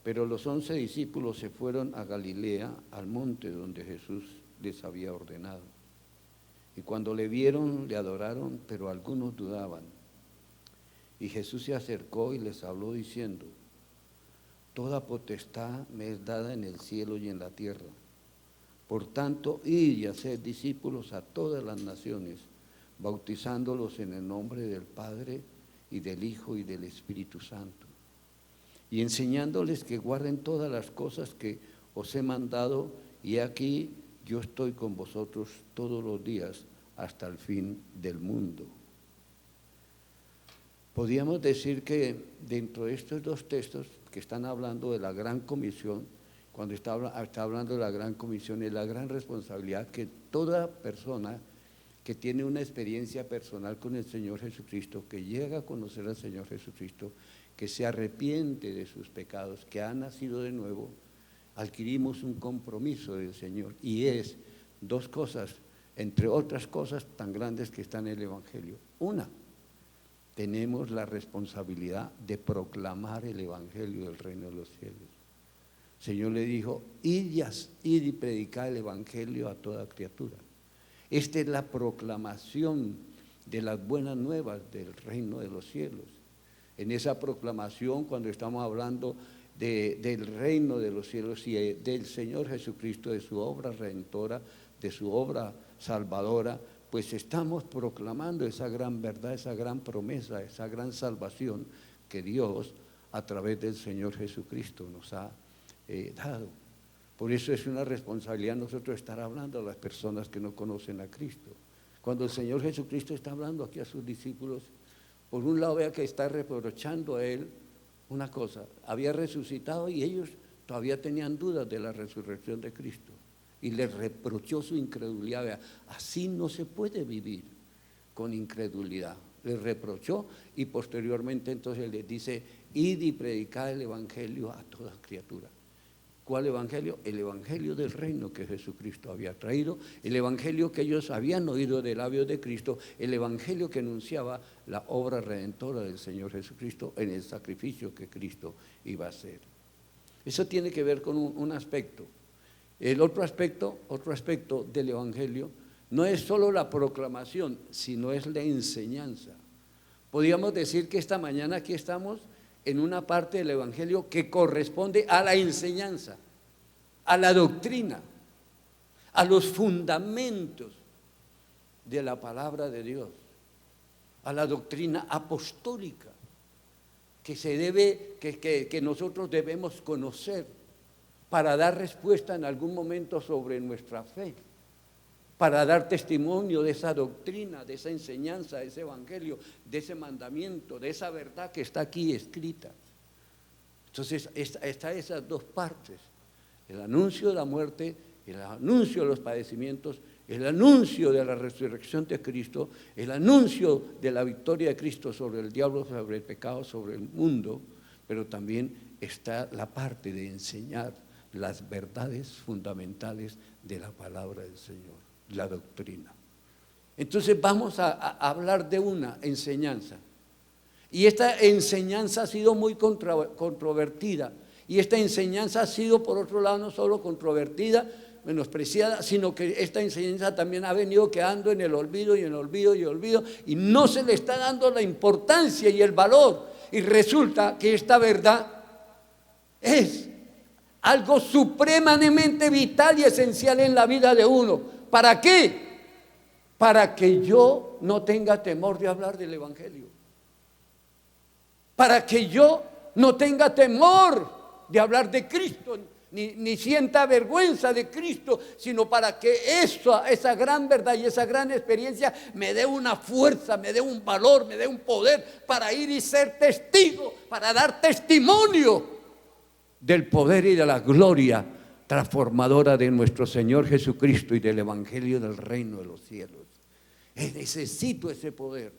Pero los 11 discípulos se fueron a Galilea, al monte donde Jesús les había ordenado. Y cuando le vieron, le adoraron, pero algunos dudaban. Y Jesús se acercó y les habló diciendo: toda potestad me es dada en el cielo y en la tierra. Por tanto, id y haced discípulos a todas las naciones, bautizándolos en el nombre del Padre y del Hijo y del Espíritu Santo, y enseñándoles que guarden todas las cosas que os he mandado, y aquí yo estoy con vosotros todos los días hasta el fin del mundo. Podríamos decir que dentro de estos dos textos que están hablando de la gran comisión, cuando está hablando de la gran comisión, es la gran responsabilidad que toda persona que tiene una experiencia personal con el Señor Jesucristo, que llega a conocer al Señor Jesucristo, que se arrepiente de sus pecados, que ha nacido de nuevo, adquirimos un compromiso del Señor, y es dos cosas, entre otras cosas tan grandes que están en el Evangelio. Una, tenemos la responsabilidad de proclamar el Evangelio del reino de los cielos. El Señor le dijo: id y predicad el Evangelio a toda criatura. Esta es la proclamación de las buenas nuevas del reino de los cielos. En esa proclamación, cuando estamos hablando del reino de los cielos y del Señor Jesucristo, de su obra redentora, de su obra salvadora, pues estamos proclamando esa gran verdad, esa gran promesa, esa gran salvación que Dios a través del Señor Jesucristo nos ha dado. Por eso es una responsabilidad nosotros estar hablando a las personas que no conocen a Cristo. Cuando el Señor Jesucristo está hablando aquí a sus discípulos, por un lado vea que está reprochando a Él una cosa: había resucitado y ellos todavía tenían dudas de la resurrección de Cristo, y les reprochó su incredulidad. Vea, así no se puede vivir, con incredulidad. Les reprochó, y posteriormente entonces les dice: id y predicad el Evangelio a toda criatura. ¿Cuál evangelio? El evangelio del reino que Jesucristo había traído, el evangelio que ellos habían oído de labios de Cristo, el evangelio que anunciaba la obra redentora del Señor Jesucristo en el sacrificio que Cristo iba a hacer. Eso tiene que ver con un aspecto. El otro aspecto del evangelio no es solo la proclamación, sino es la enseñanza. Podríamos decir que esta mañana aquí estamos en una parte del evangelio que corresponde a la enseñanza, a la doctrina, a los fundamentos de la palabra de Dios, a la doctrina apostólica que nosotros debemos conocer para dar respuesta en algún momento sobre nuestra fe, para dar testimonio de esa doctrina, de esa enseñanza, de ese evangelio, de ese mandamiento, de esa verdad que está aquí escrita. Entonces está esas dos partes: el anuncio de la muerte, el anuncio de los padecimientos, el anuncio de la resurrección de Cristo, el anuncio de la victoria de Cristo sobre el diablo, sobre el pecado, sobre el mundo. Pero también está la parte de enseñar las verdades fundamentales de la palabra del Señor, la doctrina. Entonces vamos a hablar de una enseñanza, y esta enseñanza ha sido muy controvertida, y esta enseñanza ha sido, por otro lado, no solo controvertida, menospreciada, sino que esta enseñanza también ha venido quedando en el olvido y en el olvido y olvido, y no se le está dando la importancia y el valor, y resulta que esta verdad es algo supremamente vital y esencial en la vida de uno. ¿Para qué? Para que yo no tenga temor de hablar del evangelio, para que yo no tenga temor de hablar de Cristo, ni sienta vergüenza de Cristo, sino para que esa gran verdad y esa gran experiencia me dé una fuerza, me dé un valor, me dé un poder para ir y ser testigo, para dar testimonio del poder y de la gloria transformadora de nuestro Señor Jesucristo y del evangelio del reino de los cielos. Necesito ese poder,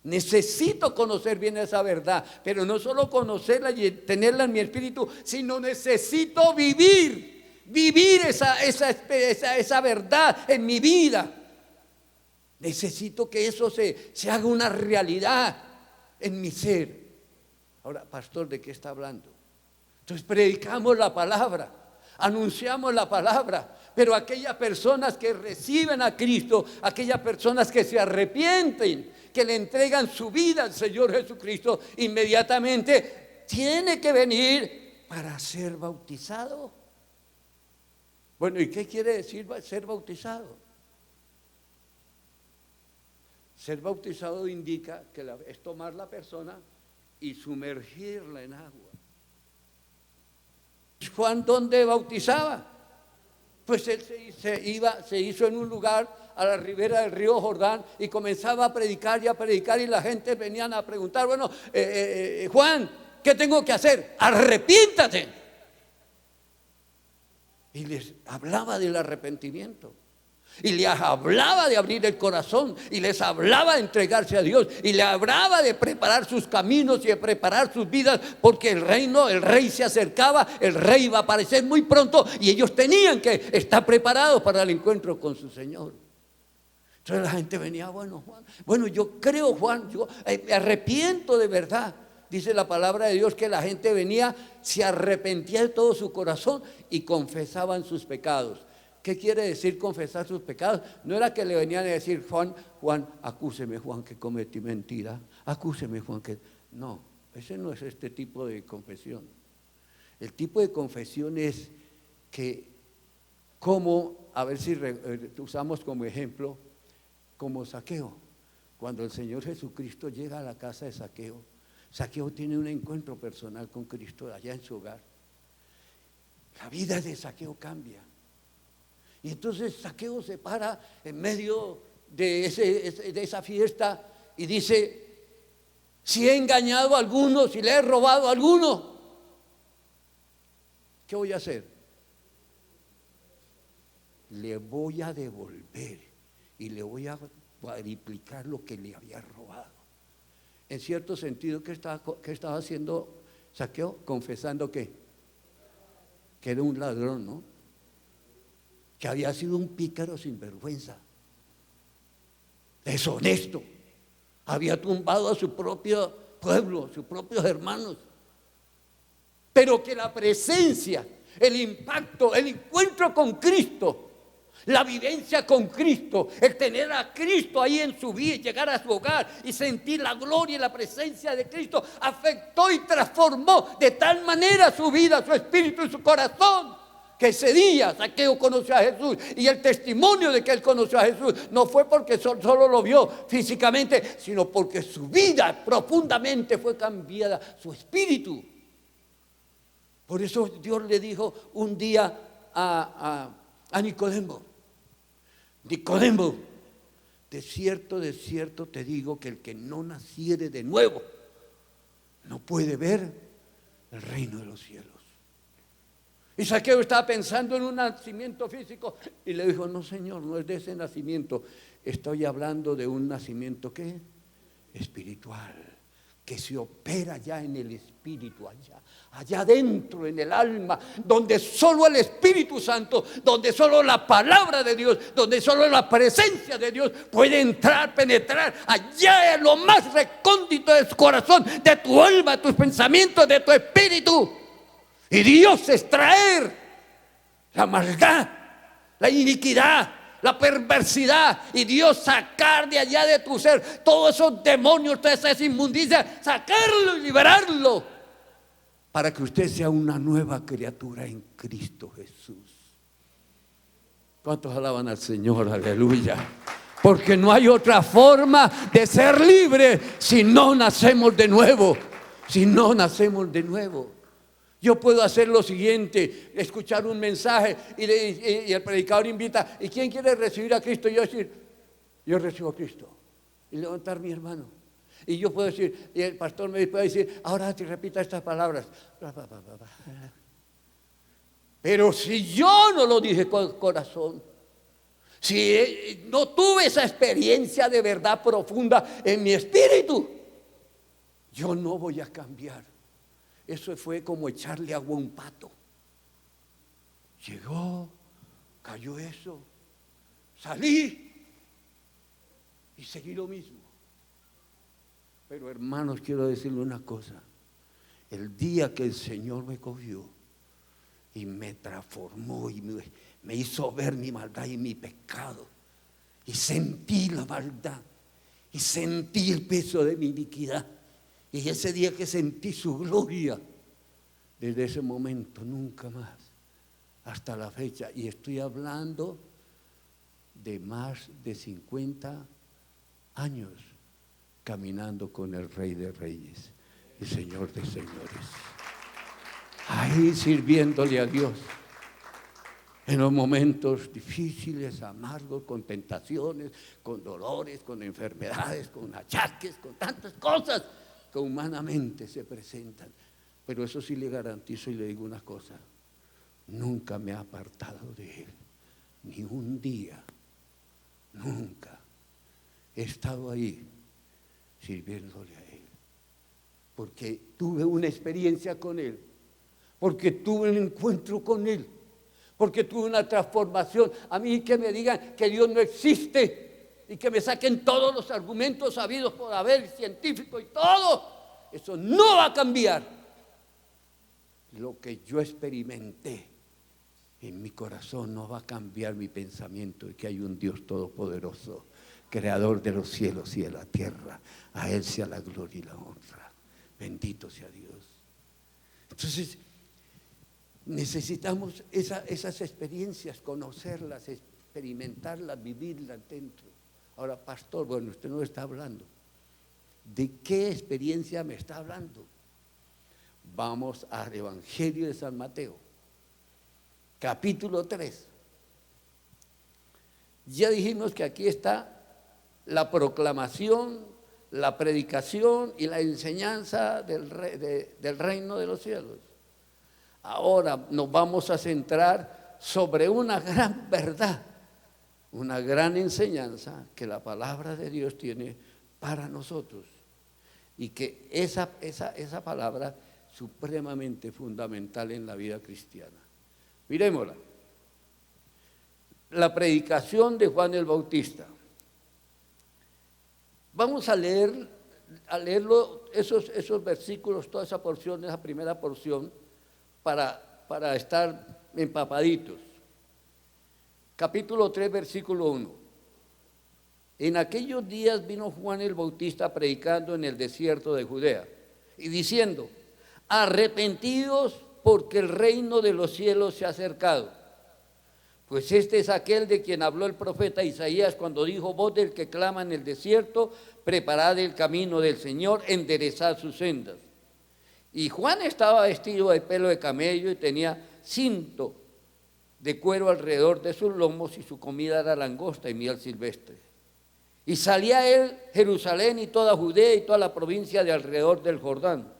necesito conocer bien esa verdad, pero no solo conocerla y tenerla en mi espíritu, sino necesito vivir esa verdad en mi vida. Necesito que eso se haga una realidad en mi ser. Ahora, pastor, ¿de qué está hablando? Entonces predicamos la palabra, anunciamos la palabra, pero aquellas personas que reciben a Cristo, aquellas personas que se arrepienten, que le entregan su vida al Señor Jesucristo, inmediatamente tiene que venir para ser bautizado. Bueno, ¿y qué quiere decir ser bautizado? Ser bautizado indica que es tomar la persona y sumergirla en agua. Juan, ¿dónde bautizaba? Pues él se hizo en un lugar a la ribera del río Jordán y comenzaba a predicar y la gente venían a preguntar, bueno, Juan, ¿qué tengo que hacer? Arrepiéntate. Y les hablaba del arrepentimiento. Y les hablaba de abrir el corazón, y les hablaba de entregarse a Dios, y les hablaba de preparar sus caminos y de preparar sus vidas, porque el rey se acercaba, el rey iba a aparecer muy pronto, y ellos tenían que estar preparados para el encuentro con su Señor. Entonces la gente venía, bueno, Juan, bueno, yo creo, Juan, yo me arrepiento de verdad. Dice la palabra de Dios que la gente venía, se arrepentía de todo su corazón y confesaban sus pecados. ¿Qué quiere decir confesar sus pecados? No era que le venían a decir, Juan, acúseme, Juan, que cometí mentira. Acúseme, Juan, que... No, ese no es este tipo de confesión. El tipo de confesión es que, a ver si usamos como ejemplo, como Zaqueo. Cuando el Señor Jesucristo llega a la casa de Zaqueo, Zaqueo tiene un encuentro personal con Cristo allá en su hogar. La vida de Zaqueo cambia. Y entonces Zaqueo se para en medio de esa fiesta y dice, si he engañado a alguno, si le he robado a alguno, ¿qué voy a hacer? Le voy a devolver y le voy a cuadriplicar lo que le había robado. En cierto sentido, ¿qué estaba haciendo Zaqueo? Confesando que era un ladrón, ¿no? Que había sido un pícaro sin vergüenza, deshonesto, había tumbado a su propio pueblo, a sus propios hermanos, pero que la presencia, el impacto, el encuentro con Cristo, la vivencia con Cristo, el tener a Cristo ahí en su vida, llegar a su hogar y sentir la gloria y la presencia de Cristo, afectó y transformó de tal manera su vida, su espíritu y su corazón, que ese día Zaqueo conoció a Jesús. Y el testimonio de que él conoció a Jesús no fue porque solo lo vio físicamente, sino porque su vida profundamente fue cambiada, su espíritu. Por eso Dios le dijo un día a Nicodemo, Nicodemo, de cierto te digo que el que no naciere de nuevo no puede ver el reino de los cielos. Y Zaqueo estaba pensando en un nacimiento físico y le dijo, no, Señor, no es de ese nacimiento, estoy hablando de un nacimiento ¿qué? Espiritual, que se opera ya en el espíritu, allá adentro en el alma, donde solo el Espíritu Santo, donde solo la palabra de Dios, donde solo la presencia de Dios puede entrar, penetrar allá en lo más recóndito de tu corazón, de tu alma, de tus pensamientos, de tu espíritu. Y Dios extraer la maldad, la iniquidad, la perversidad, y Dios sacar de allá de tu ser todos esos demonios, todas esas inmundicias, sacarlo y liberarlo para que usted sea una nueva criatura en Cristo Jesús. ¿Cuántos alaban al Señor? Aleluya. Porque no hay otra forma de ser libre si no nacemos de nuevo. Si no nacemos de nuevo. Yo puedo hacer lo siguiente, escuchar un mensaje y el predicador invita, ¿y quién quiere recibir a Cristo? Y yo decir, yo recibo a Cristo. Y levantar mi hermano. Y yo puedo decir, y el pastor me puede decir, ahora te repita estas palabras. Pero si yo no lo dije con corazón, si no tuve esa experiencia de verdad profunda en mi espíritu, yo no voy a cambiar. Eso fue como echarle agua a un pato. Llegó, cayó eso, salí y seguí lo mismo. Pero hermanos, quiero decirle una cosa. el día que el Señor me cogió y me transformó y me hizo ver mi maldad y mi pecado, y sentí la maldad y sentí el peso de mi iniquidad, y ese día que sentí su gloria, desde ese momento nunca más, hasta la fecha, y estoy hablando de más de 50 años caminando con el Rey de Reyes y Señor de Señores, ahí sirviéndole a Dios en los momentos difíciles, amargos, con tentaciones, con dolores, con enfermedades, con achaques, con tantas cosas que humanamente se presentan. Pero eso sí le garantizo y le digo una cosa: nunca me ha apartado de Él, ni un día, nunca. He estado ahí sirviéndole a Él, porque tuve una experiencia con Él, porque tuve un encuentro con Él, porque tuve una transformación. A mí que me digan que Dios no existe y que me saquen todos los argumentos habidos por haber, científico y todo, eso no va a cambiar lo que yo experimenté en mi corazón. No va a cambiar mi pensamiento de que hay un Dios todopoderoso, creador de los cielos y de la tierra. A Él sea la gloria y la honra. Bendito sea Dios. Entonces necesitamos esas experiencias, conocerlas, experimentarlas, vivirlas dentro. Ahora, pastor, bueno, usted no está hablando. ¿De qué experiencia me está hablando? Vamos al Evangelio de San Mateo, capítulo 3. Ya dijimos que aquí está la proclamación, la predicación y la enseñanza del reino de los cielos. Ahora nos vamos a centrar sobre una gran verdad, una gran enseñanza que la palabra de Dios tiene para nosotros, y que esa palabra es supremamente fundamental en la vida cristiana. Mirémosla. La predicación de Juan el Bautista. Vamos a leerlo, esos versículos, toda esa porción, esa primera porción, para estar empapaditos. Capítulo 3, versículo 1. En aquellos días vino Juan el Bautista predicando en el desierto de Judea y diciendo: arrepentidos, porque el reino de los cielos se ha acercado. Pues este es aquel de quien habló el profeta Isaías cuando dijo: voz del que clama en el desierto, preparad el camino del Señor, enderezad sus sendas. Y Juan estaba vestido de pelo de camello y tenía cinto de cuero alrededor de sus lomos, y su comida era langosta y miel silvestre. Y salía él, Jerusalén y toda Judea y toda la provincia de alrededor del Jordán.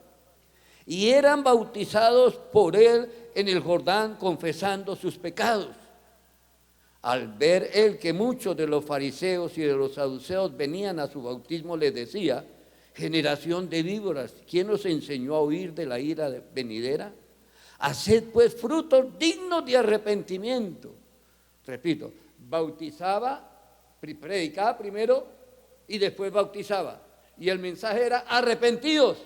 Y eran bautizados por él en el Jordán, confesando sus pecados. Al ver él que muchos de los fariseos y de los saduceos venían a su bautismo, les decía: generación de víboras, ¿quién os enseñó a huir de la ira venidera? Haced pues frutos dignos de arrepentimiento. Repito, bautizaba, predicaba primero y después bautizaba. Y el mensaje era: arrepentidos,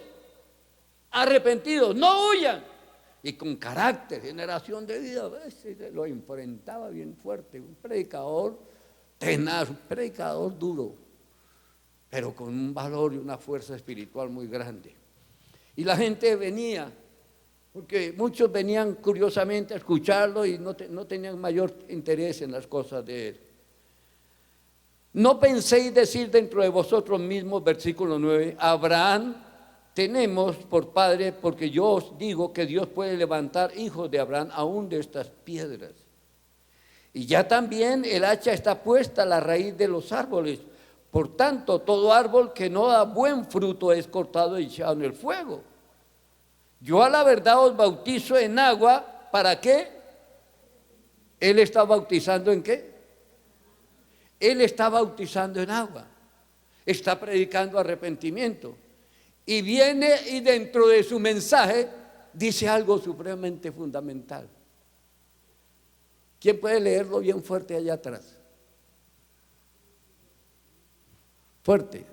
arrepentidos, no huyan. Y con carácter, generación de vida, lo enfrentaba bien fuerte. Un predicador tenaz, un predicador duro, pero con un valor y una fuerza espiritual muy grande. Y la gente venía, porque muchos venían curiosamente a escucharlo y no tenían mayor interés en las cosas de él. No penséis decir dentro de vosotros mismos, versículo 9, Abraham tenemos por padre, porque yo os digo que Dios puede levantar hijos de Abraham aún de estas piedras. Y ya también el hacha está puesta a la raíz de los árboles. Por tanto, todo árbol que no da buen fruto es cortado y echado en el fuego. Yo a la verdad os bautizo en agua. ¿Para qué? Él está bautizando ¿en qué? Él está bautizando en agua. Está predicando arrepentimiento. Y viene y dentro de su mensaje dice algo supremamente fundamental. ¿Quién puede leerlo bien fuerte allá atrás? Fuerte.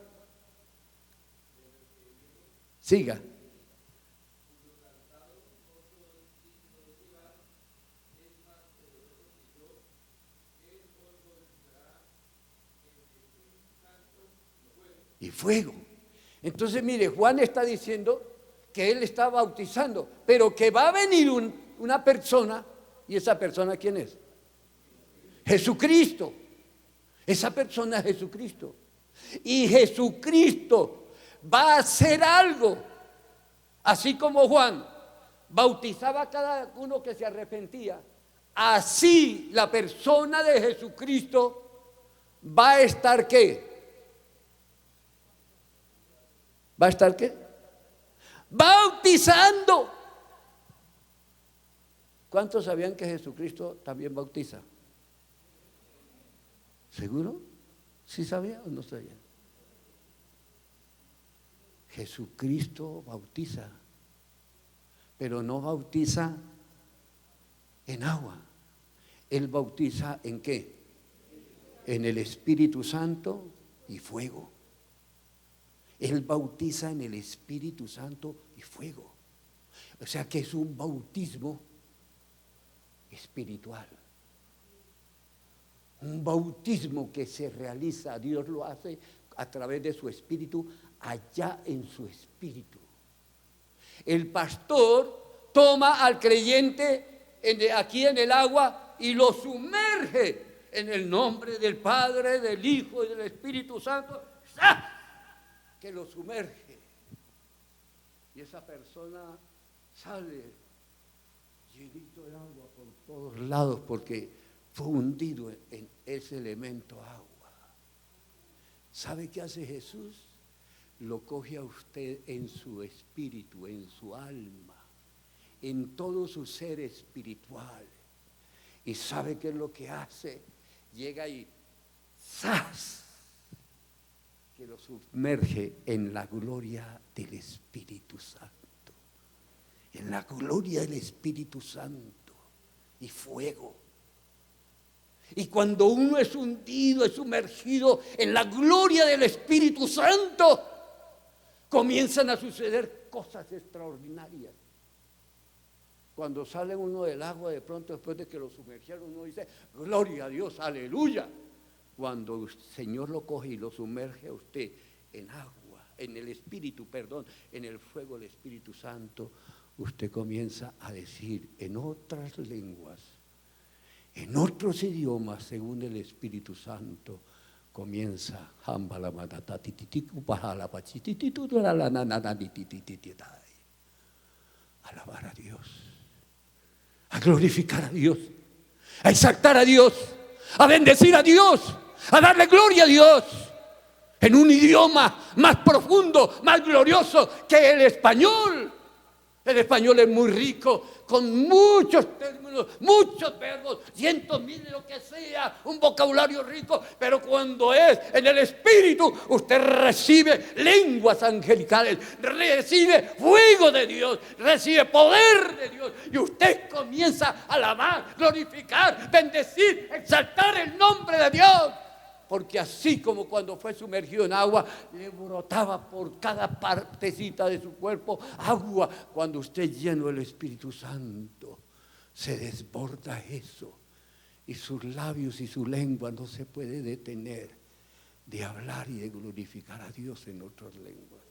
Siga. y fuego. Entonces, mire, Juan está diciendo que él está bautizando, pero que va a venir una persona, y esa persona, ¿quién es? Jesucristo. Esa persona es Jesucristo. Y Jesucristo va a hacer algo, así como Juan bautizaba a cada uno que se arrepentía, así la persona de Jesucristo va a estar ¿qué? ¿Va a estar qué? Bautizando. ¿Cuántos sabían que Jesucristo también bautiza? ¿Seguro? ¿Sí sabía o no sabía? Jesucristo bautiza, pero no bautiza en agua. Él bautiza ¿en qué? En el Espíritu Santo y fuego. Él bautiza en el Espíritu Santo y fuego. O sea que es un bautismo espiritual. Un bautismo que se realiza, Dios lo hace a través de su Espíritu, allá en su Espíritu. El pastor toma al creyente aquí en el agua y lo sumerge en el nombre del Padre, del Hijo y del Espíritu Santo. ¡Ah! Que lo sumerge. Y esa persona sale llenito de agua por todos lados porque fue hundido en ese elemento agua. ¿Sabe qué hace Jesús? Lo coge a usted en su espíritu, en su alma, en todo su ser espiritual. ¿Y sabe qué es lo que hace? Llega y ¡zas! Que lo sumerge en la gloria del Espíritu Santo. En la gloria del Espíritu Santo y fuego. Y cuando uno es hundido, es sumergido en la gloria del Espíritu Santo, comienzan a suceder cosas extraordinarias. Cuando sale uno del agua, de pronto después de que lo sumergieron, uno dice, gloria a Dios, aleluya. Cuando el Señor lo coge y lo sumerge a usted en agua, en el Espíritu, perdón, en el fuego del Espíritu Santo, usted comienza a decir en otras lenguas, en otros idiomas, según el Espíritu Santo, comienza a alabar a Dios, a glorificar a Dios, a exaltar a Dios, a bendecir a Dios, a darle gloria a Dios, en un idioma más profundo, más glorioso que el español. El español es muy rico, con muchos términos, muchos verbos, cientos, miles, lo que sea, un vocabulario rico, pero cuando es en el Espíritu, usted recibe lenguas angelicales, recibe fuego de Dios, recibe poder de Dios, y usted comienza a alabar, glorificar, bendecir, exaltar el nombre de Dios. Porque así como cuando fue sumergido en agua, le brotaba por cada partecita de su cuerpo agua. Cuando usted es lleno del Espíritu Santo, se desborda eso. Y sus labios y su lengua no se puede detener de hablar y de glorificar a Dios en otras lenguas.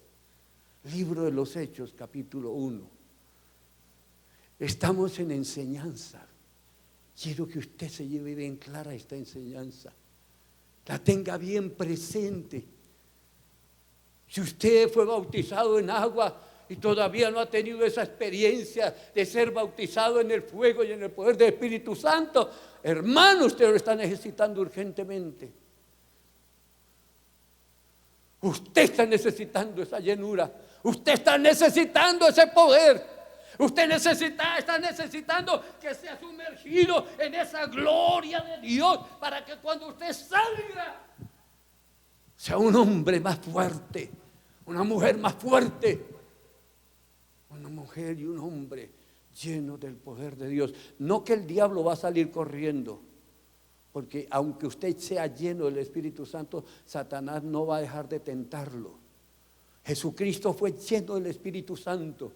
Libro de los Hechos, capítulo 1. Estamos en enseñanza. Quiero que usted se lleve bien clara esta enseñanza. La tenga bien presente. Si usted fue bautizado en agua y todavía no ha tenido esa experiencia de ser bautizado en el fuego y en el poder del Espíritu Santo, hermano, usted lo está necesitando urgentemente. Usted está necesitando esa llenura. Usted está necesitando ese poder. Usted está necesitando que sea sumergido en esa gloria de Dios para que cuando usted salga sea un hombre más fuerte, una mujer más fuerte, una mujer y un hombre lleno del poder de Dios. No que el diablo va a salir corriendo, porque aunque usted sea lleno del Espíritu Santo, Satanás no va a dejar de tentarlo. Jesucristo fue lleno del Espíritu Santo.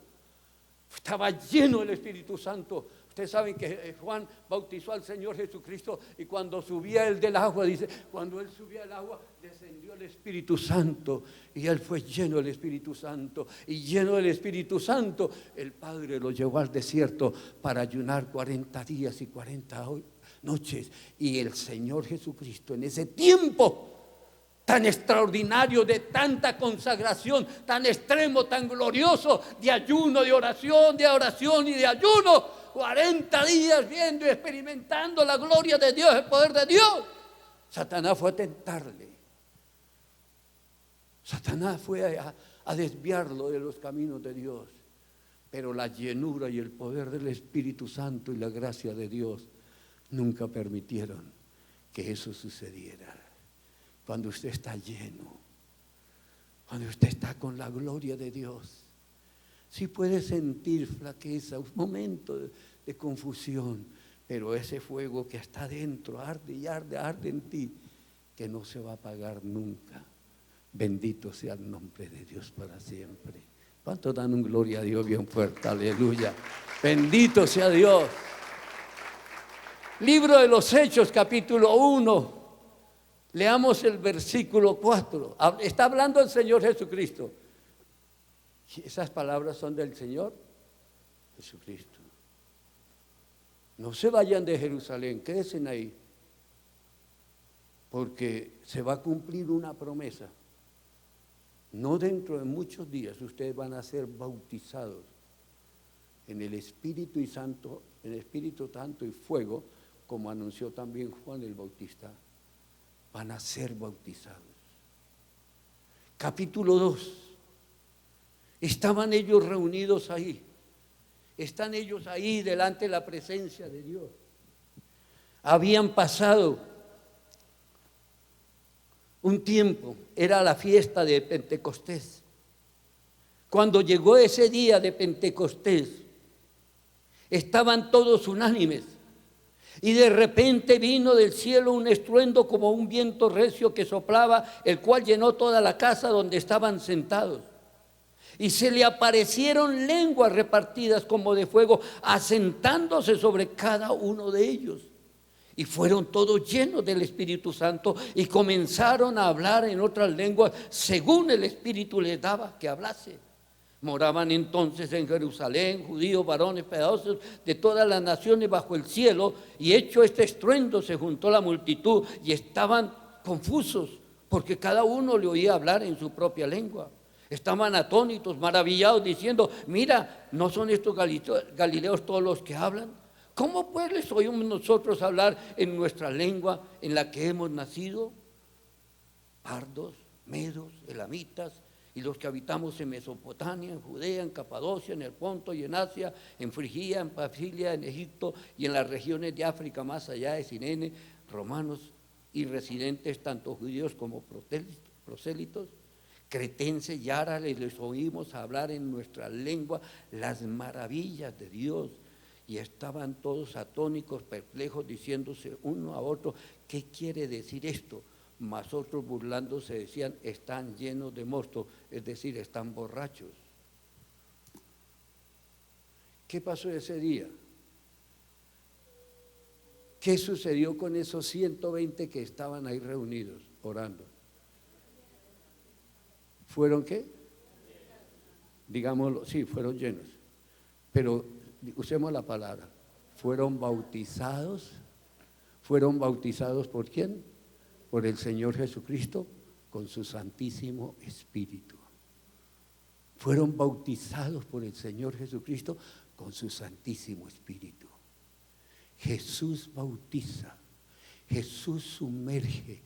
Estaba lleno del Espíritu Santo. Ustedes saben que Juan bautizó al Señor Jesucristo y cuando subía él del agua, dice, cuando él subía del agua, descendió el Espíritu Santo y él fue lleno del Espíritu Santo. Y lleno del Espíritu Santo, el Padre lo llevó al desierto para ayunar 40 días y 40 noches. Y el Señor Jesucristo en ese tiempo tan extraordinario, de tanta consagración, tan extremo, tan glorioso, de ayuno, de oración y de ayuno, 40 días viendo y experimentando la gloria de Dios, el poder de Dios. Satanás fue a tentarle. Satanás fue a desviarlo de los caminos de Dios. Pero la llenura y el poder del Espíritu Santo y la gracia de Dios nunca permitieron que eso sucediera. Cuando usted está lleno, cuando usted está con la gloria de Dios, sí puede sentir flaqueza, un momento de confusión, pero ese fuego que está dentro arde y arde, arde en ti, que no se va a apagar nunca. Bendito sea el nombre de Dios para siempre. ¿Cuántos dan un gloria a Dios bien fuerte? Aleluya. Bendito sea Dios. Libro de los Hechos, capítulo 1. Leamos el versículo 4. Está hablando el Señor Jesucristo. Esas palabras son del Señor Jesucristo. No se vayan de Jerusalén, quédense ahí, porque se va a cumplir una promesa. No dentro de muchos días ustedes van a ser bautizados en el Espíritu y Santo, en el Espíritu Santo y fuego, como anunció también Juan el Bautista. Van a ser bautizados. Capítulo 2. Estaban ellos reunidos ahí. Están ellos ahí delante de la presencia de Dios. Habían pasado un tiempo, era la fiesta de Pentecostés. Cuando llegó ese día de Pentecostés, estaban todos unánimes. Y de repente vino del cielo un estruendo como un viento recio que soplaba, el cual llenó toda la casa donde estaban sentados. Y se le aparecieron lenguas repartidas como de fuego, asentándose sobre cada uno de ellos. Y fueron todos llenos del Espíritu Santo y comenzaron a hablar en otras lenguas según el Espíritu les daba que hablase. Moraban entonces en Jerusalén judíos, varones, pedazos de todas las naciones bajo el cielo, y hecho este estruendo se juntó la multitud y estaban confusos porque cada uno le oía hablar en su propia lengua. Estaban atónitos, maravillados, diciendo: mira, ¿no son estos galileos todos los que hablan? ¿Cómo pues les oímos nosotros hablar en nuestra lengua en la que hemos nacido? Pardos, medos, elamitas, y los que habitamos en Mesopotamia, en Judea, en Capadocia, en el Ponto y en Asia, en Frigia, en Panfilia, en Egipto y en las regiones de África más allá de Cirene, romanos y residentes, tanto judíos como prosélitos, cretenses y árabes, les oímos hablar en nuestra lengua las maravillas de Dios. Y estaban todos atónicos, perplejos, diciéndose uno a otro: ¿qué quiere decir esto? Mas otros burlándose decían: están llenos de mosto, es decir, están borrachos. ¿Qué pasó ese día? ¿Qué sucedió con esos 120 que estaban ahí reunidos orando? ¿Fueron qué? Digámoslo, sí, fueron llenos. Pero usemos la palabra, fueron bautizados. ¿Fueron bautizados por quién? Por el Señor Jesucristo con su Santísimo Espíritu. Fueron bautizados por el Señor Jesucristo con su Santísimo Espíritu. Jesús bautiza, Jesús sumerge,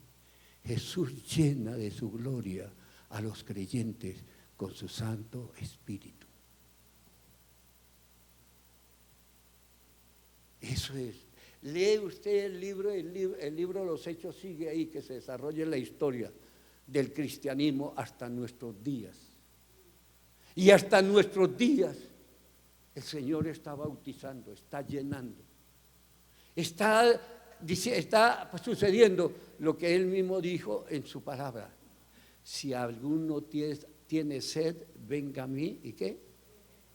Jesús llena de su gloria a los creyentes con su Santo Espíritu. Eso es. Lee usted el libro de los Hechos, sigue ahí, que se desarrolla la historia del cristianismo hasta nuestros días. Y hasta nuestros días el Señor está bautizando, está llenando. Está sucediendo lo que Él mismo dijo en su palabra: si alguno tiene sed, venga a mí, ¿y qué?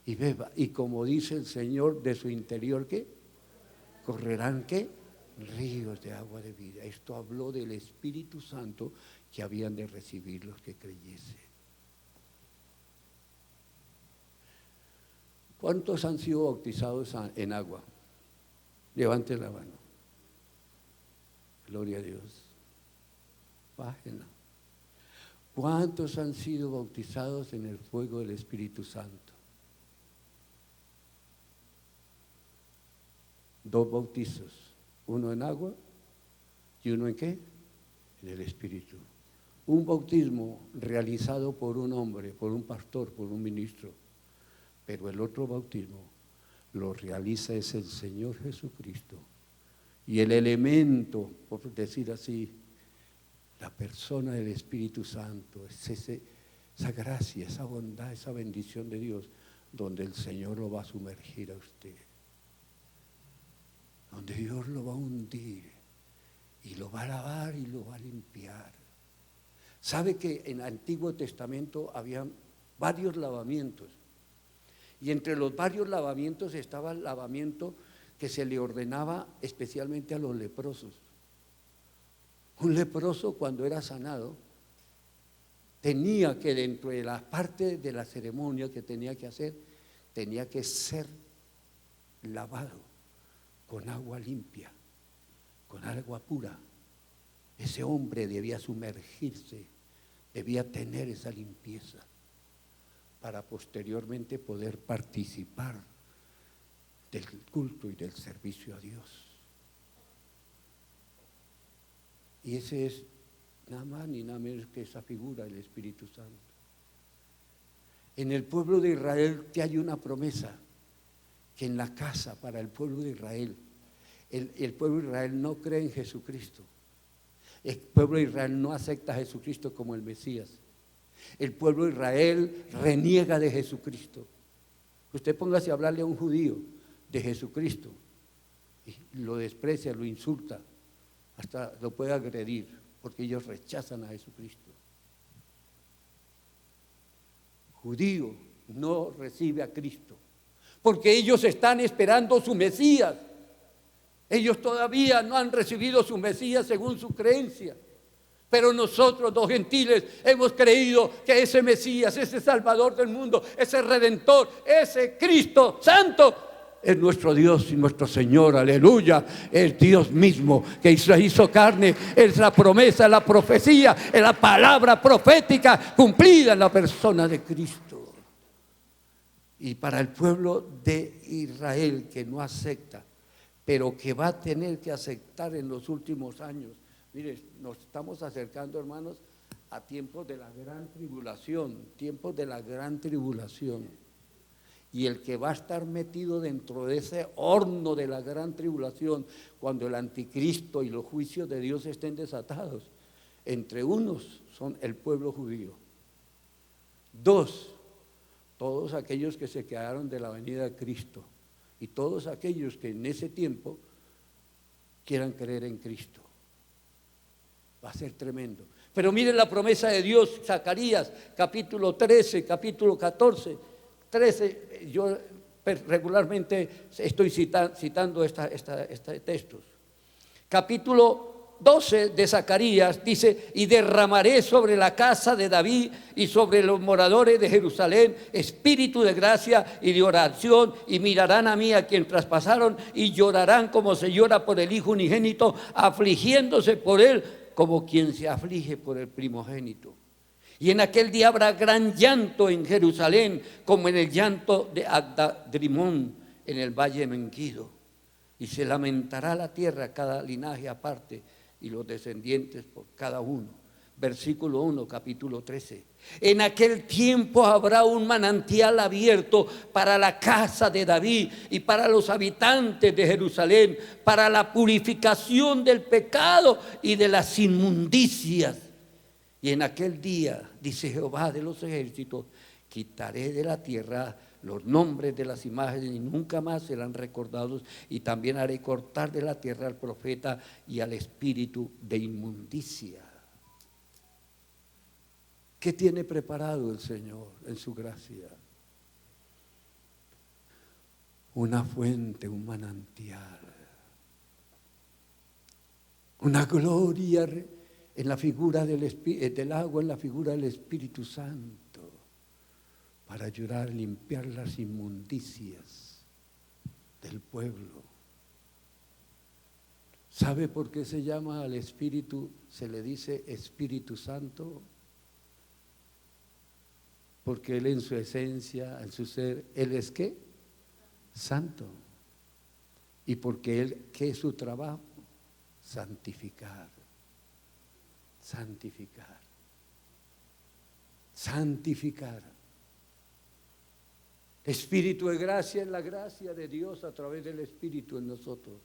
y beba. Y como dice el Señor, de su interior, ¿qué? Correrán, ¿qué? Ríos de agua de vida. Esto habló del Espíritu Santo que habían de recibir los que creyesen. ¿Cuántos han sido bautizados en agua? Levanten la mano. Gloria a Dios. Bájenla. ¿Cuántos han sido bautizados en el fuego del Espíritu Santo? 2 bautizos, uno en agua y uno en ¿qué? En el Espíritu. Un bautismo realizado por un hombre, por un pastor, por un ministro, pero el otro bautismo lo realiza es el Señor Jesucristo. Y el elemento, por decir así, la persona del Espíritu Santo, es esa gracia, esa bondad, esa bendición de Dios, donde el Señor lo va a sumergir a usted. Donde Dios lo va a hundir y lo va a lavar y lo va a limpiar. ¿Sabe que en el Antiguo Testamento había varios lavamientos? Y entre los varios lavamientos estaba el lavamiento que se le ordenaba especialmente a los leprosos. Un leproso, cuando era sanado, tenía que, dentro de la parte de la ceremonia que tenía que hacer, tenía que ser lavado con agua limpia, con agua pura. Ese hombre debía sumergirse, debía tener esa limpieza para posteriormente poder participar del culto y del servicio a Dios. Y ese es nada más ni nada menos que esa figura del Espíritu Santo. En el pueblo de Israel que hay una promesa, que en la casa para el pueblo de Israel, el pueblo de Israel no cree en Jesucristo. El pueblo de Israel no acepta a Jesucristo como el Mesías. El pueblo de Israel reniega de Jesucristo. Usted póngase a hablarle a un judío de Jesucristo y lo desprecia, lo insulta, hasta lo puede agredir, porque ellos rechazan a Jesucristo. Judío no recibe a Cristo, porque ellos están esperando su Mesías. Ellos todavía no han recibido su Mesías según su creencia. Pero nosotros, los gentiles, hemos creído que ese Mesías, ese Salvador del mundo, ese Redentor, ese Cristo Santo, es nuestro Dios y nuestro Señor, aleluya. Es Dios mismo que se hizo carne, es la promesa, la profecía, es la palabra profética cumplida en la persona de Cristo. Y para el pueblo de Israel que no acepta, pero que va a tener que aceptar en los últimos años. Mire, nos estamos acercando, hermanos, a tiempos de la gran tribulación, tiempos de la gran tribulación. Y el que va a estar metido dentro de ese horno de la gran tribulación, cuando el anticristo y los juicios de Dios estén desatados, entre unos son el pueblo judío. 2, todos aquellos que se quedaron de la venida de Cristo. Y todos aquellos que en ese tiempo quieran creer en Cristo. Va a ser tremendo. Pero miren la promesa de Dios, Zacarías, capítulo 13, capítulo 14, 13. Yo regularmente estoy citando estos textos. Capítulo 12 de Zacarías dice: y derramaré sobre la casa de David y sobre los moradores de Jerusalén espíritu de gracia y de oración, y mirarán a mí a quien traspasaron, y llorarán como se llora por el hijo unigénito, afligiéndose por él como quien se aflige por el primogénito. Y en aquel día habrá gran llanto en Jerusalén, como en el llanto de Agdadrimón en el valle de Menguido. Y se lamentará la tierra, cada linaje aparte, y los descendientes por cada uno. Versículo 1, capítulo 13. En aquel tiempo habrá un manantial abierto para la casa de David y para los habitantes de Jerusalén, para la purificación del pecado y de las inmundicias. Y en aquel día, dice Jehová de los ejércitos, quitaré de la tierra los nombres de las imágenes y nunca más serán recordados, y también haré cortar de la tierra al profeta y al espíritu de inmundicia. ¿Qué tiene preparado el Señor en su gracia? una fuente, un manantial, una gloria en la figura del agua, en la figura del Espíritu Santo, para ayudar a limpiar las inmundicias del pueblo. ¿Sabe por qué se llama al Espíritu, se le dice Espíritu Santo? Porque Él en su esencia, en su ser, Él es ¿qué? Santo. Y porque Él, ¿qué es su trabajo? Santificar. Santificar. Santificar. Espíritu de gracia es la gracia de Dios a través del Espíritu en nosotros.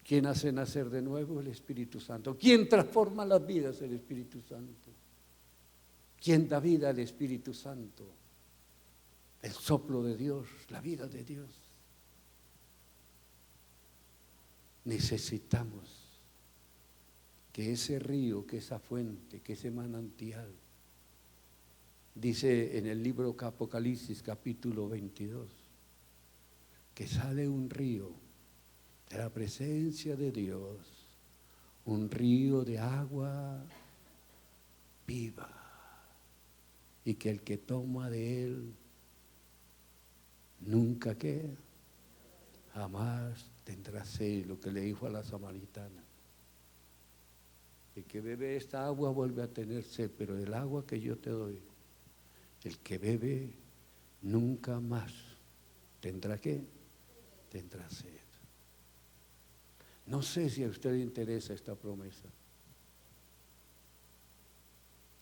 ¿Quién hace nacer de nuevo? El Espíritu Santo. ¿Quién transforma las vidas? El Espíritu Santo. ¿Quién da vida? El Espíritu Santo. El soplo de Dios, la vida de Dios. Necesitamos que ese río, que esa fuente, que ese manantial, dice en el libro Apocalipsis capítulo 22, que sale un río de la presencia de Dios, un río de agua viva, y que el que toma de él nunca ¿qué? Jamás tendrá sed, lo que le dijo a la samaritana. El que bebe esta agua vuelve a tener sed, pero el agua que yo te doy, el que bebe nunca más tendrá ¿qué? Tendrá sed. No sé si a usted le interesa esta promesa,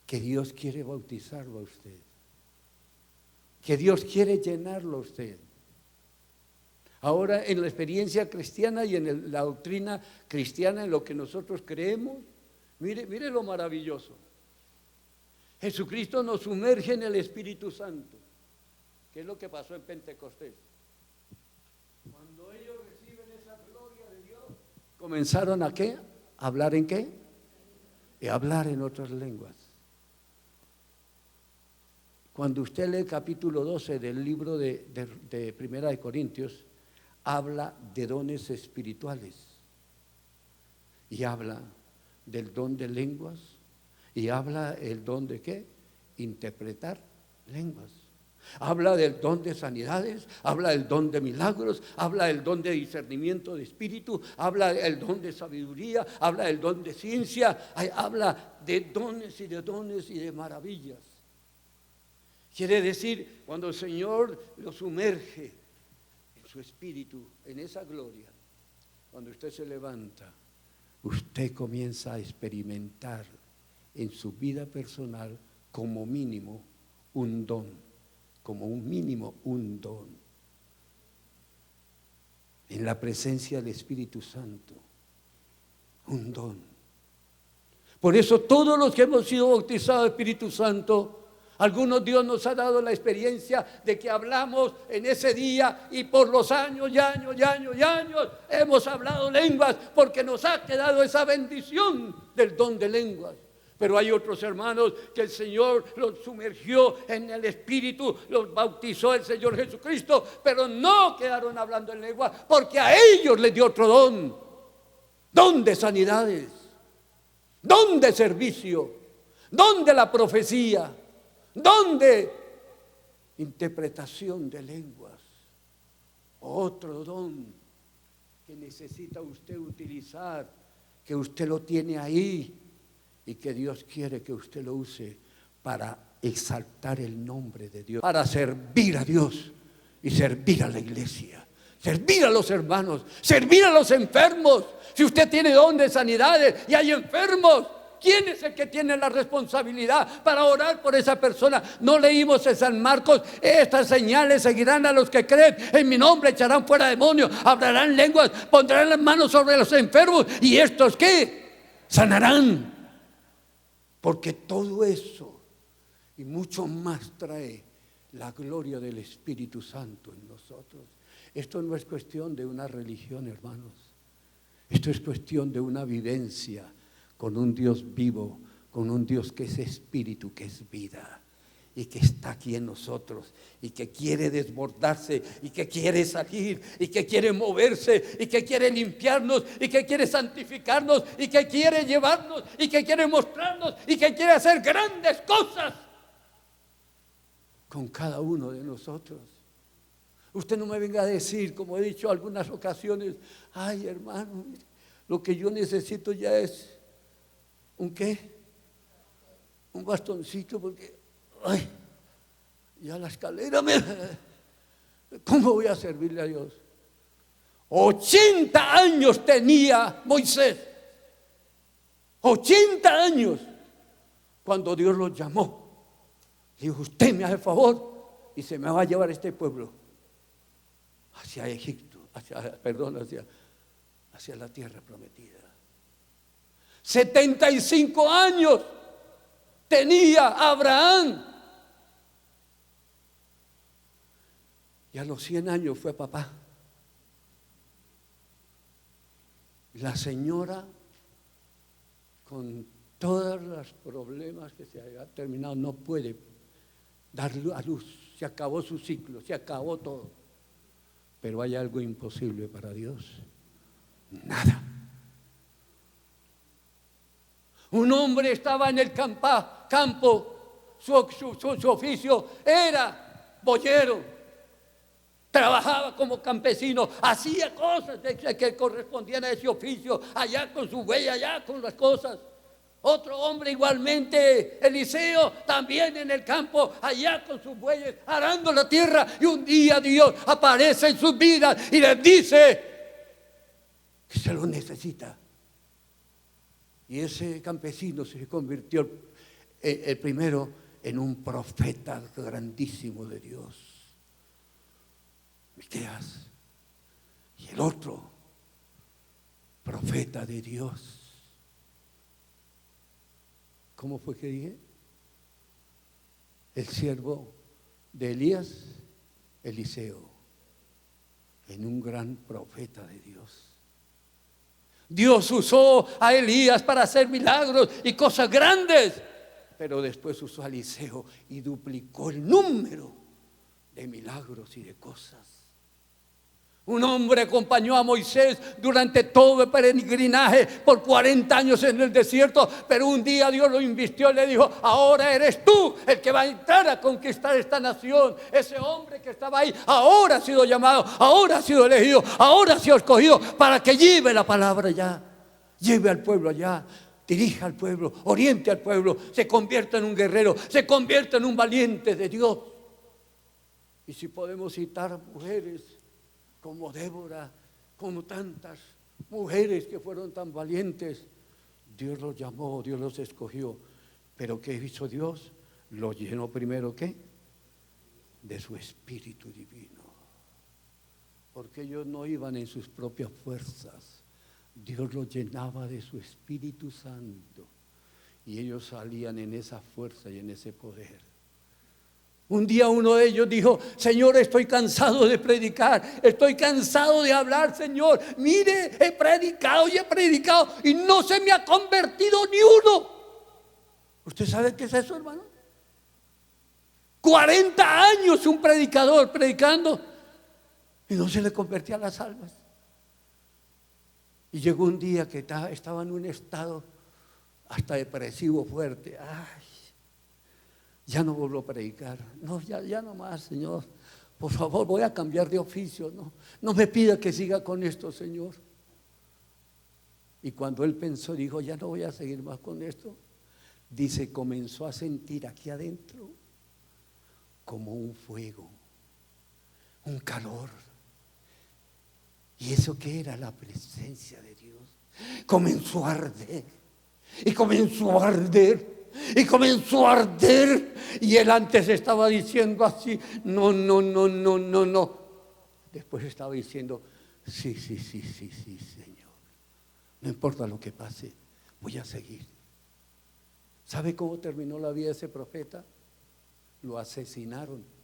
que Dios quiere bautizarlo a usted, que Dios quiere llenarlo a usted. Ahora, en la experiencia cristiana y en la doctrina cristiana, en lo que nosotros creemos, mire lo maravilloso. Jesucristo nos sumerge en el Espíritu Santo. ¿Qué es lo que pasó en Pentecostés? Cuando ellos reciben esa gloria de Dios, comenzaron ¿a qué? ¿A hablar en qué? Y a hablar en otras lenguas. Cuando usted lee el capítulo 12 del libro de Primera de Corintios, habla de dones espirituales y habla del don de lenguas y habla el don de ¿qué? Interpretar lenguas. Habla del don de sanidades, habla del don de milagros, habla del don de discernimiento de espíritu, habla del don de sabiduría, habla del don de ciencia, habla de dones y de maravillas. Quiere decir, cuando el Señor lo sumerge en su espíritu, en esa gloria, cuando usted se levanta, usted comienza a experimentar en su vida personal como mínimo un don, como un mínimo un don, en la presencia del Espíritu Santo, un don. Por eso todos los que hemos sido bautizados del Espíritu Santo, algunos Dios nos ha dado la experiencia de que hablamos en ese día y por los años y años hemos hablado lenguas porque nos ha quedado esa bendición del don de lenguas. Pero hay otros hermanos que el Señor los sumergió en el Espíritu, los bautizó el Señor Jesucristo, pero no quedaron hablando en lengua porque a ellos les dio otro don de sanidades, don de servicio, don de la profecía, don de interpretación de lenguas. Otro don que necesita usted utilizar, que usted lo tiene ahí y que Dios quiere que usted lo use para exaltar el nombre de Dios, para servir a Dios y servir a la iglesia, servir a los hermanos, servir a los enfermos. Si usted tiene don de sanidades y hay enfermos, ¿quién es el que tiene la responsabilidad para orar por esa persona? No leímos en San Marcos: estas señales seguirán a los que creen, en mi nombre echarán fuera demonios, hablarán lenguas, pondrán las manos sobre los enfermos y estos ¿qué? Sanarán. Porque todo eso y mucho más trae la gloria del Espíritu Santo en nosotros. Esto no es cuestión de una religión, hermanos. Esto es cuestión de una vivencia con un Dios vivo, con un Dios que es espíritu, que es vida. y que está aquí en nosotros y que quiere desbordarse y que quiere salir y que quiere moverse y que quiere limpiarnos y que quiere santificarnos y que quiere llevarnos y que quiere mostrarnos y que quiere hacer grandes cosas con cada uno de nosotros. Usted no me venga a decir, como he dicho en algunas ocasiones, ay hermano, lo que yo necesito ya es ¿un qué? Un bastoncito, porque ay, ya la escalera ¿cómo voy a servirle a Dios? 80 años tenía Moisés, 80 años, cuando Dios lo llamó. Dijo, usted me hace el favor y se me va a llevar este pueblo hacia Egipto, hacia la tierra prometida. 75 años tenía Abraham. Y a los 100 años fue papá. La señora, con todos los problemas que se había terminado, no puede dar a luz. Se acabó su ciclo, se acabó todo. Pero hay algo imposible para Dios. Nada. Un hombre estaba en el campo, su oficio era boyero, trabajaba como campesino, hacía cosas que correspondían a ese oficio, allá con su buey, allá con las cosas. Otro hombre igualmente, Eliseo, también en el campo, allá con sus bueyes, arando la tierra, y un día Dios aparece en sus vidas y les dice que se lo necesita. Y ese campesino se convirtió el primero en un profeta grandísimo de Dios, Miqueas, y el otro profeta de Dios. ¿Cómo fue que dije? El siervo de Elías, Eliseo, en un gran profeta de Dios. Dios usó a Elías para hacer milagros y cosas grandes, pero después usó a Eliseo y duplicó el número de milagros y de cosas. Un hombre acompañó a Moisés durante todo el peregrinaje por 40 años en el desierto, pero un día Dios lo invistió y le dijo, ahora eres tú el que va a entrar a conquistar esta nación. Ese hombre que estaba ahí ahora ha sido llamado, ahora ha sido elegido, ahora ha sido escogido para que lleve la palabra allá, lleve al pueblo allá, dirija al pueblo, oriente al pueblo, se convierta en un guerrero, se convierta en un valiente de Dios. Y si podemos citar mujeres como Débora, como tantas mujeres que fueron tan valientes, Dios los llamó, Dios los escogió. Pero ¿qué hizo Dios? Los llenó primero, ¿qué? De su Espíritu Divino. Porque ellos no iban en sus propias fuerzas. Dios los llenaba de su Espíritu Santo y ellos salían en esa fuerza y en ese poder. Un día uno de ellos dijo, Señor, estoy cansado de predicar, estoy cansado de hablar, Señor. Mire, he predicado y no se me ha convertido ni uno. ¿Usted sabe qué es eso, hermano? 40 años un predicador predicando y no se le convertían las almas. Y llegó un día que estaba en un estado hasta depresivo fuerte. Ay, ya no vuelvo a predicar. No, ya no más, Señor. Por favor, voy a cambiar de oficio. No me pida que siga con esto, Señor. Y cuando él pensó, dijo, ya no voy a seguir más con esto. Dice, comenzó a sentir aquí adentro como un fuego, un calor. ¿Y eso qué era? La presencia de Dios. Comenzó a arder. Y comenzó a arder. Y comenzó a arder. Y él antes estaba diciendo así, no. Después estaba diciendo, sí, Señor. No importa lo que pase, voy a seguir. ¿Sabe cómo terminó la vida de ese profeta? Lo asesinaron.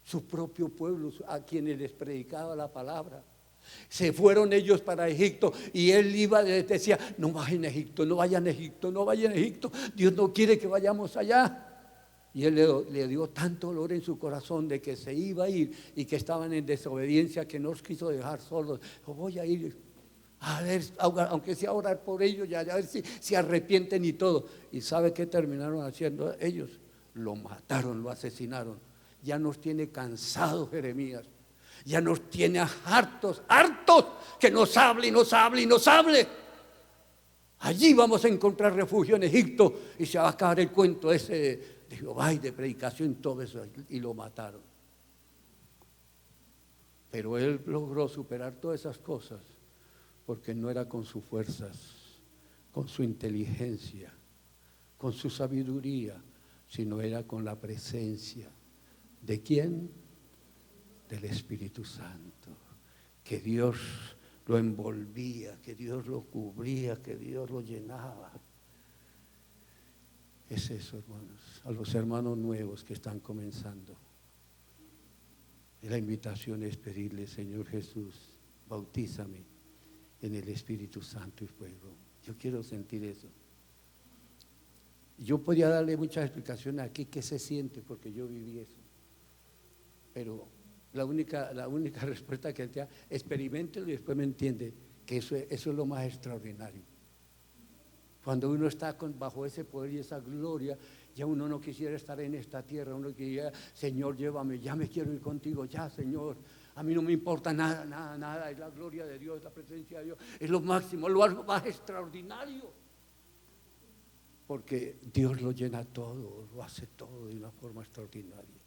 Su propio pueblo, a quienes les predicaba la palabra. Se fueron ellos para Egipto y él decía, no vayan a Egipto, no vayan a Egipto. Dios no quiere que vayamos allá. Y él le dio tanto dolor en su corazón de que se iba a ir y que estaban en desobediencia, que no los quiso dejar solos. Voy a ir a ver, aunque sea a orar por ellos, y a ver si se arrepienten y todo. ¿Y sabe qué terminaron haciendo ellos? Lo mataron, lo asesinaron. Ya nos tiene cansados Jeremías. Ya nos tiene hartos, que nos hable y nos hable y nos hable. Allí vamos a encontrar refugio en Egipto y se va a acabar el cuento ese de Jehová y de predicación, todo eso, y lo mataron. Pero él logró superar todas esas cosas porque no era con sus fuerzas, con su inteligencia, con su sabiduría, sino era con la presencia. ¿De quién? Del Espíritu Santo, que Dios lo envolvía, que Dios lo cubría, que Dios lo llenaba. Es eso, hermanos, a los hermanos nuevos que están comenzando. La invitación es pedirle: Señor Jesús, bautízame en el Espíritu Santo y fuego. Yo quiero sentir eso. Yo podría darle muchas explicaciones aquí qué se siente, porque yo viví eso. Pero la única respuesta que te da: experiméntelo y después me entiende que eso es lo más extraordinario. Cuando uno está bajo ese poder y esa gloria, ya uno no quisiera estar en esta tierra, uno quisiera: Señor, llévame, ya me quiero ir contigo, ya, Señor, a mí no me importa nada, es la gloria de Dios, la presencia de Dios, es lo máximo, lo más extraordinario, porque Dios lo llena todo, lo hace todo de una forma extraordinaria.